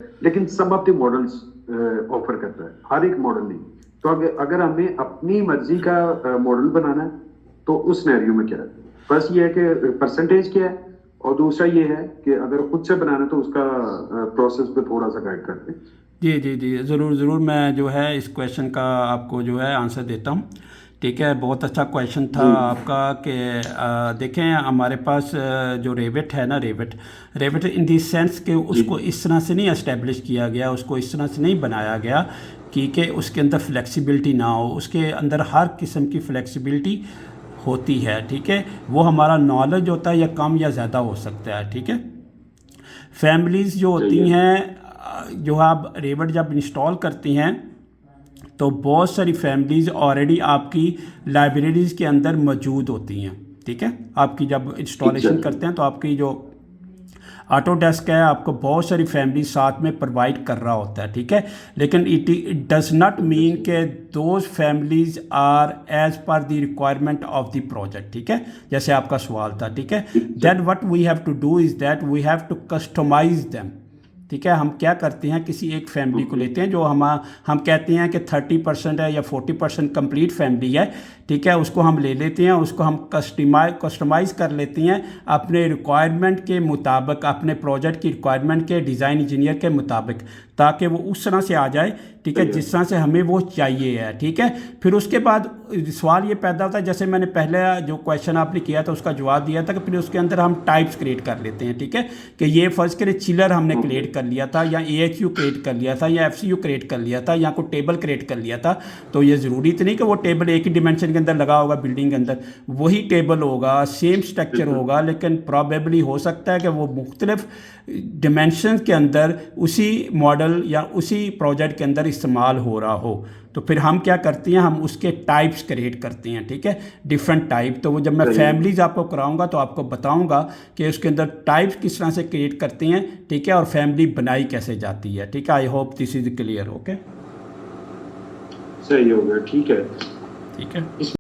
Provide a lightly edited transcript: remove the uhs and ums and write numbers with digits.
लेकिन सब of the models offer करता है, हर एक मॉडल नहीं। तो अगर हमें अपनी मर्जी का मॉडल बनाना है तो उस सिनेरियो में क्या है, बस ये है कि परसेंटेज क्या है, और दूसरा ये है कि अगर खुद से बनाना है तो उसका प्रोसेस पे थोड़ा सा गाइड करते हैं। जी जी जी, ज़रूर ज़रूर, मैं जो है इस क्वेश्चन का आपको जो है आंसर देता हूँ। ठीक है, बहुत अच्छा क्वेश्चन था जी आपका कि देखें हमारे पास जो रेविट है ना, Revit Revit in the sense कि जी उसको इस तरह से नहीं एस्टेब्लिश किया गया, उसको इस तरह से नहीं बनाया गया कि उसके अंदर फ्लेक्सिबिलिटी ना हो। उसके अंदर हर किस्म की फ्लेक्सिबिलिटी होती है। ठीक है, वो हमारा नॉलेज होता है, या कम या ज़्यादा हो सकता है। ठीक है, फैमिलीज़ जो सही होती है। हैं, जो आप रेवट जब इंस्टॉल करती हैं तो बहुत सारी फैमिलीज़ ऑलरेडी आपकी लाइब्रेरीज़ के अंदर मौजूद होती हैं। ठीक है, आपकी जब इंस्टॉलेशन एग्जैक्टली। करते हैं तो आपकी जो ऑटोडेस्क है आपको बहुत सारी फैमिली साथ में प्रोवाइड कर रहा होता है। ठीक है, लेकिन इट डज नॉट मीन के those families are as per the requirement of the project. ठीक है, जैसे आपका सवाल था। ठीक है, then what we have to do is that we have to customise them. ठीक है, हम क्या करते हैं, किसी एक फैमिली को लेते हैं जो हम कहते हैं कि 30% है या 40% कंप्लीट फैमिली है। ठीक है, उसको हम ले लेते हैं, उसको हम कस्टमाइज़ कर लेते हैं अपने रिक्वायरमेंट के मुताबिक, अपने प्रोजेक्ट की रिक्वायरमेंट के, डिज़ाइन इंजीनियर के मुताबिक, ताकि वो उस तरह से आ जाए। ठीक है, सही है। जिस तरह से हमें वो चाहिए है। ठीक है, फिर उसके बाद सवाल ये पैदा होता है, जैसे मैंने पहले जो क्वेश्चन आपने किया था उसका जवाब दिया था कि फिर उसके अंदर हम टाइप्स क्रिएट कर लेते हैं। ठीक है, कि ये फर्ज करें चिलर हमने ओके। क्रिएट कर लिया था, या AHU क्रिएट कर लिया था, या FCU क्रिएट कर लिया था, या कोई टेबल क्रिएट कर लिया था। तो ये ज़रूरी तो नहीं कि वो टेबल एक ही डिमेंशन के अंदर लगा होगा, बिल्डिंग के अंदर वही टेबल होगा, सेम स्ट्रक्चर बिल्कुल। होगा, लेकिन प्रॉबेबली हो सकता है कि वो मुख्तलिफ डिमेंशन के अंदर उसी मॉडल या उसी प्रोजेक्ट के अंदर इस्तेमाल हो रहा हो। तो फिर हम क्या करते हैं, हम उसके टाइप्स क्रिएट करते हैं। ठीक है, डिफरेंट टाइप। तो वो जब मैं सही है। फैमिलीज़ आपको कराऊंगा तो आपको बताऊंगा कि उसके अंदर टाइप्स किस तरह से क्रिएट करते हैं। ठीक है, और फैमिली बनाई कैसे जाती है। ठीक है, I hope this is clear. Okay, सही हो गया, ठीक है। ठीक है।